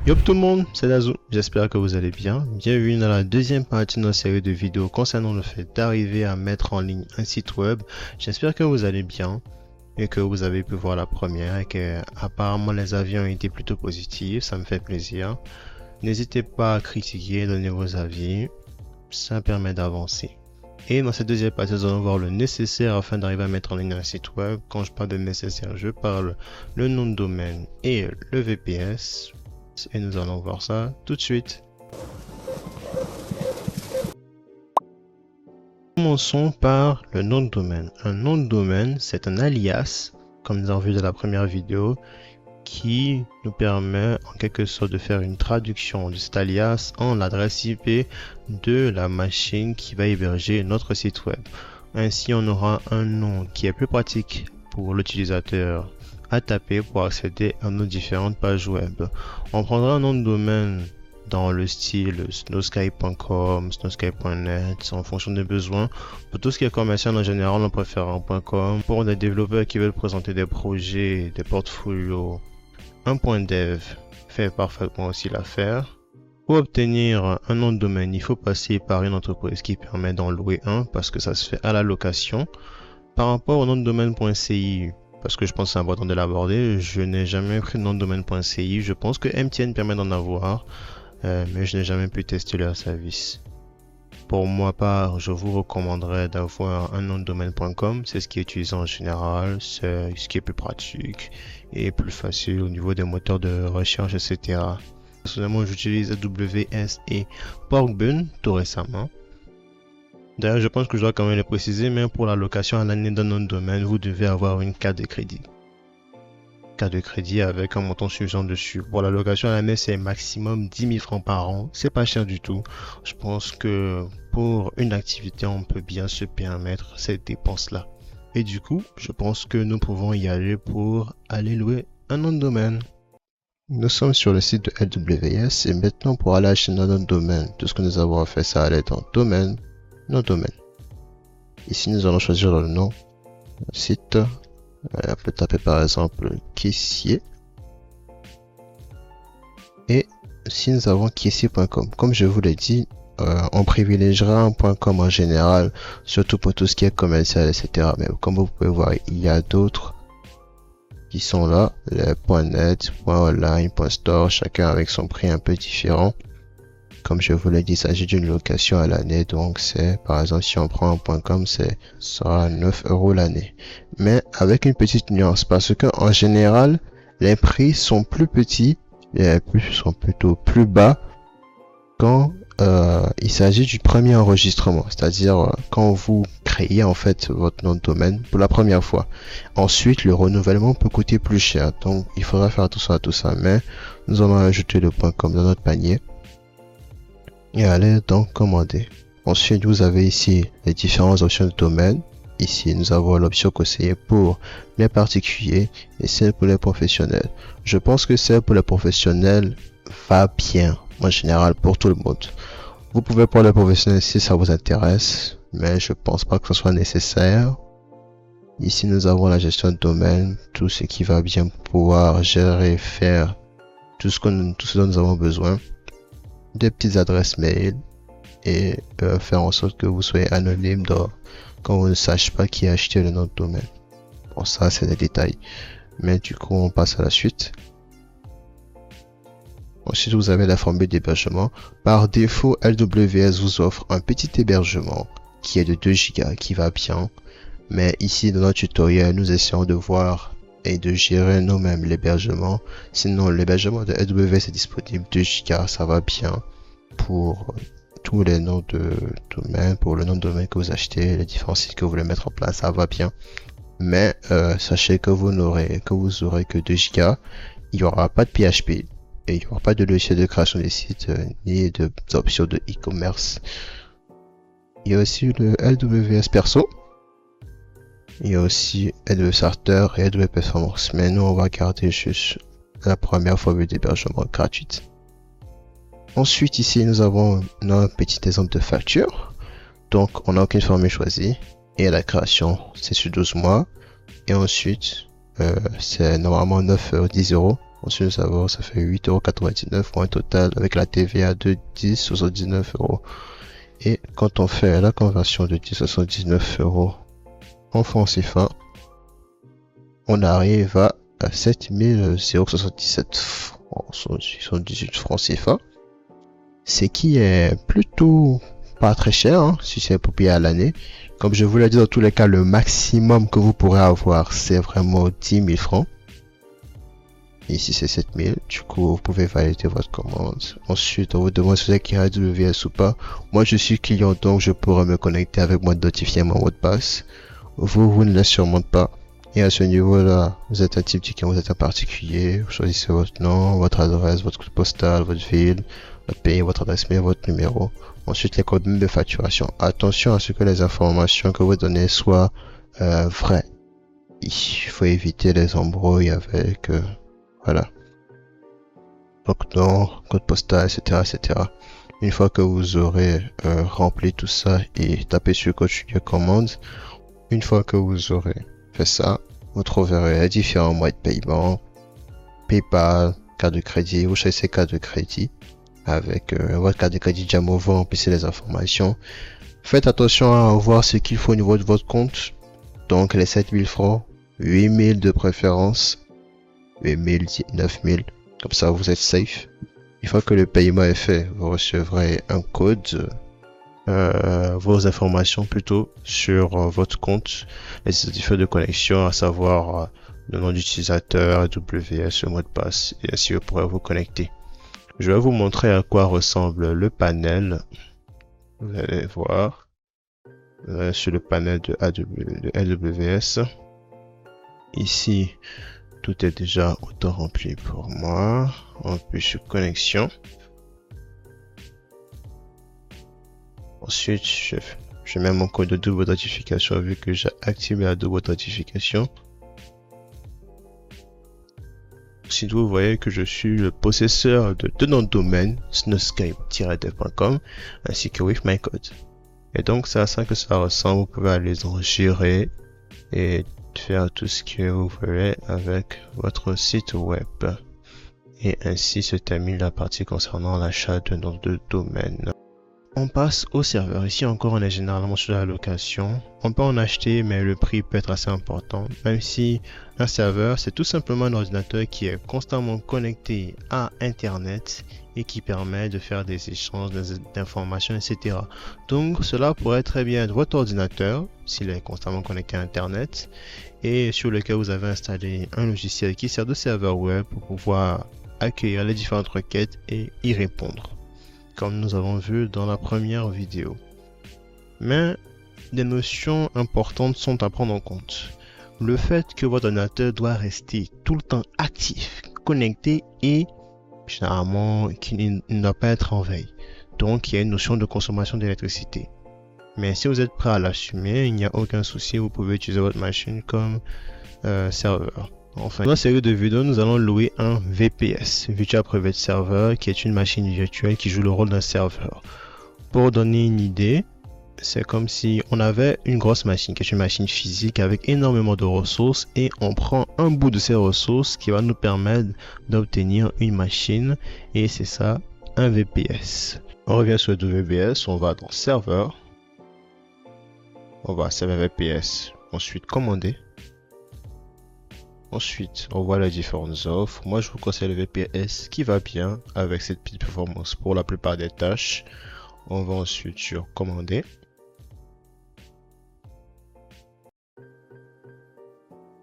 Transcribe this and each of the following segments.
Yo tout le monde, c'est Dazou, j'espère que vous allez bien. Bienvenue dans la deuxième partie de notre série de vidéos concernant le fait d'arriver à mettre en ligne un site web. J'espère que vous allez bien et que vous avez pu voir la première et que apparemment les avis ont été plutôt positifs, ça me fait plaisir. N'hésitez pas à critiquer, donner vos avis, ça permet d'avancer. Et dans cette deuxième partie, nous allons voir le nécessaire afin d'arriver à mettre en ligne un site web. Quand je parle de nécessaire, je parle le nom de domaine et le VPS. Et nous allons voir ça tout de suite. Commençons par le nom de domaine. Un nom de domaine, c'est un alias, comme nous avons vu dans la première vidéo, qui nous permet en quelque sorte de faire une traduction de cet alias en l'adresse IP de la machine qui va héberger notre site web. Ainsi, on aura un nom qui est plus pratique pour l'utilisateur à taper pour accéder à nos différentes pages web. On prendra un nom de domaine dans le style snowsky.com, snowsky.net en fonction des besoins. Pour tout ce qui est commercial en général, on préfère un .com. Pour des développeurs qui veulent présenter des projets, des portfolios, un .dev fait parfaitement aussi l'affaire. Pour obtenir un nom de domaine, il faut passer par une entreprise qui permet d'en louer un parce que ça se fait à la location. Par rapport au nom de domaine.ci, parce que je pense que c'est important de l'aborder, je n'ai jamais pris le nom de domaine.ci. Je pense que MTN permet d'en avoir, mais je n'ai jamais pu tester leur service. Pour moi part, je vous recommanderais d'avoir un nom de domaine.com. C'est ce qui est utilisé en général, c'est ce qui est plus pratique et plus facile au niveau des moteurs de recherche, etc. Personnellement, j'utilise AWS et Porkbun tout récemment. D'ailleurs, je pense que je dois quand même le préciser, mais pour la location à l'année d'un nom de domaine, vous devez avoir une carte de crédit. Carte de crédit avec un montant suffisant dessus. Pour la location à l'année, c'est maximum 10 000 francs par an. C'est pas cher du tout. Je pense que pour une activité, on peut bien se permettre cette dépense-là. Et du coup, je pense que nous pouvons y aller pour aller louer un nom de domaine. Nous sommes sur le site de AWS et maintenant pour aller acheter notre nom de domaine, tout ce que nous avons à faire, c'est aller dans domaine, nom de domaine. Ici, nous allons choisir le nom du site. On peut taper par exemple caissier. Et si nous avons caissier.com, comme je vous l'ai dit, on privilégiera un .com en général, surtout pour tout ce qui est commercial, etc. Mais comme vous pouvez voir, il y a d'autres qui sont là, les .net, .online, .store, chacun avec son prix un peu différent. Comme je vous l'ai dit, il s'agit d'une location à l'année, donc c'est, par exemple, si on prend un .com, c'est sera 9 € l'année. Mais avec une petite nuance, parce que en général, les prix sont plus petits, les prix sont plutôt plus bas quand il s'agit du premier enregistrement, c'est-à-dire quand vous créez en fait votre nom de domaine pour la première fois. Ensuite, le renouvellement peut coûter plus cher, donc il faudra faire attention à tout ça. Mais nous allons ajouter le .com dans notre panier et aller dans commander. Ensuite, vous avez ici les différentes options de domaine. Ici, nous avons l'option conseillée pour les particuliers et celle pour les professionnels. Je pense que celle pour les professionnels va bien en général pour tout le monde. Vous pouvez prendre les professionnels si ça vous intéresse, mais je pense pas que ce soit nécessaire. Ici, nous avons la gestion de domaine, tout ce qui va bien pouvoir gérer, faire tout ce dont nous avons besoin. Des petites adresses mail et faire en sorte que vous soyez anonyme quand on ne sache pas qui a acheté le nom de domaine. Bon, ça c'est des détails, mais du coup on passe à la suite. Ensuite, vous avez la formule d'hébergement. Par défaut, AWS vous offre un petit hébergement qui est de 2 Go qui va bien, mais ici dans notre tutoriel nous essayons de voir et de gérer nous-mêmes l'hébergement. Sinon, l'hébergement de AWS est disponible 2 Go, ça va bien pour tous les noms de domaine, pour le nom de domaine que vous achetez, les différents sites que vous voulez mettre en place, ça va bien. Mais sachez que vous aurez que 2 Go, il n'y aura pas de PHP et il n'y aura pas de logiciel de création des sites ni d'options de e-commerce. Il y a aussi le AWS Perso. Il y a aussi AWS Starter et AWS Performance, mais nous on va garder juste la première formule d'hébergement gratuite. Ensuite ici nous avons notre petit exemple de facture. Donc on n'a aucune formule choisie et la création c'est sur 12 mois et ensuite c'est normalement 9 €, 10 €. Ensuite de savoir, ça fait 8,99€ pour un total avec la TVA de 10,79€. Et quand on fait la conversion de 10,79€ en francs CFA, on arrive à 7077 francs, 78 francs CFA. Ce qui est plutôt pas très cher, hein, si c'est pour payer à l'année. Comme je vous l'ai dit, dans tous les cas, le maximum que vous pourrez avoir, c'est vraiment 10 000 francs. Ici, c'est 7 000. Du coup, vous pouvez valider votre commande. Ensuite, on vous demande si vous êtes client AWS ou pas. Moi, je suis client, donc je pourrais me connecter avec moi, notifier mon mot de passe. Vous ne l'êtes sûrement pas. Et à ce niveau-là, vous êtes un type de client, vous êtes un particulier. Vous choisissez votre nom, votre adresse, votre code postal, votre ville, votre pays, votre adresse mail, votre numéro. Ensuite, les codes de facturation. Attention à ce que les informations que vous donnez soient vraies. Il faut éviter les embrouilles avec... voilà. Donc, nom, code postal, etc., etc. Une fois que vous aurez rempli tout ça et tapé sur continuer commande, une fois que vous aurez fait ça, vous trouverez les différents moyens de paiement, PayPal, carte de crédit, vous choisissez carte de crédit. Avec votre carte de crédit Jamo, vous remplissez les informations. Faites attention à voir ce qu'il faut au niveau de votre compte. Donc les 7000 francs, 8000 de préférence, 8000, 9000. Comme ça, vous êtes safe. Une fois que le paiement est fait, vous recevrez un code, vos informations plutôt sur votre compte, les certificats de connexion, à savoir le nom d'utilisateur, AWS, le mot de passe, et ainsi vous pourrez vous connecter. Je vais vous montrer à quoi ressemble le panel. Vous allez voir sur le panel de AWS. Ici, tout est déjà auto-rempli pour moi. On peut sur connexion. Ensuite, je mets mon code de double authentification vu que j'ai activé la double authentification. Ensuite, vous voyez que je suis le possesseur de deux noms de domaine, snowscape-dev.com ainsi que with my code. Et donc, c'est à ça que ça ressemble. Vous pouvez aller en gérer et faire tout ce que vous voulez avec votre site web. Et ainsi se termine la partie concernant l'achat de noms de domaine. On passe au serveur. Ici encore, on est généralement sur la location. On peut en acheter, mais le prix peut être assez important. Même si un serveur, c'est tout simplement un ordinateur qui est constamment connecté à Internet et qui permet de faire des échanges d'informations, etc. Donc, cela pourrait très bien être votre ordinateur, s'il est constamment connecté à Internet, et sur lequel vous avez installé un logiciel qui sert de serveur web pour pouvoir accueillir les différentes requêtes et y répondre, comme nous avons vu dans la première vidéo. Mais des notions importantes sont à prendre en compte. Le fait que votre ordinateur doit rester tout le temps actif, connecté et généralement qu'il ne doit pas être en veille. Donc il y a une notion de consommation d'électricité. Mais si vous êtes prêt à l'assumer, il n'y a aucun souci, vous pouvez utiliser votre machine comme serveur. Enfin, dans la série de vidéos, nous allons louer un VPS, Virtual Private Server, qui est une machine virtuelle qui joue le rôle d'un serveur. Pour donner une idée, c'est comme si on avait une grosse machine, qui est une machine physique avec énormément de ressources, et on prend un bout de ces ressources qui va nous permettre d'obtenir une machine, et c'est ça, un VPS. On revient sur le VPS, on va dans serveur, on va serveur VPS, ensuite commander. Ensuite, on voit les différentes offres. Moi, je vous conseille le VPS qui va bien avec cette petite performance pour la plupart des tâches. On va ensuite sur commander.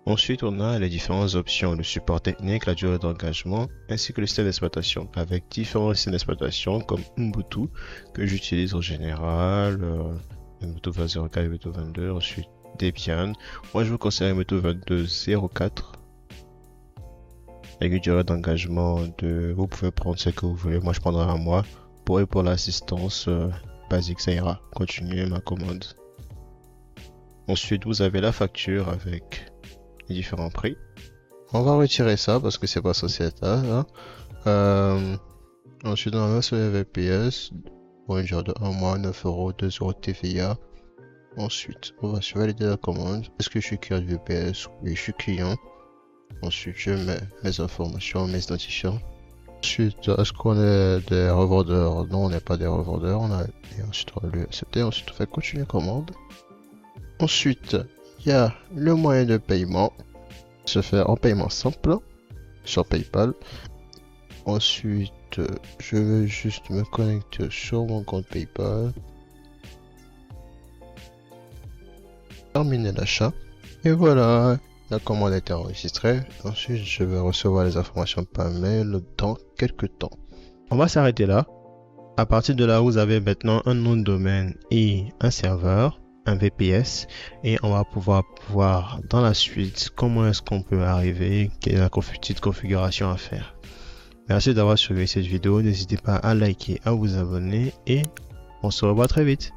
Ensuite, on a les différentes options, le support technique, la durée d'engagement, ainsi que le système d'exploitation, avec différents systèmes d'exploitation comme Ubuntu, que j'utilise en général, Ubuntu 20.04, Ubuntu 22, ensuite Debian. Moi, je vous conseille Ubuntu 22.04, avec une durée d'engagement de... Vous pouvez prendre ce que vous voulez, moi je prendrai un mois. Pour l'assistance basique, ça ira. Continuer ma commande. Ensuite, vous avez la facture avec les différents prix. On va retirer ça parce que c'est pas censé être là. Ensuite, on va sur les VPS pour une durée de 1 mois, 9 €, 2 € TVA. Ensuite, on va sur valider la commande. Est-ce que je suis client de VPS? Oui, je suis client. Ensuite, je mets mes informations, mes identifiants. Ensuite, est-ce qu'on est des revendeurs? Non, on n'est pas des revendeurs. Et ensuite, on va lui accepter. Ensuite, on fait continuer commande. Ensuite, il y a le moyen de paiement. Se fait en paiement simple sur PayPal. Ensuite, je vais juste me connecter sur mon compte PayPal. Terminer l'achat. Et voilà, la commande a été enregistrée. Ensuite, je vais recevoir les informations par mail dans quelques temps. On va s'arrêter là. À partir de là, vous avez maintenant un nom de domaine et un serveur, un VPS, et on va pouvoir voir dans la suite comment est-ce qu'on peut arriver, quelle est la petite configuration à faire. Merci d'avoir suivi cette vidéo. N'hésitez pas à liker, à vous abonner et on se revoit très vite.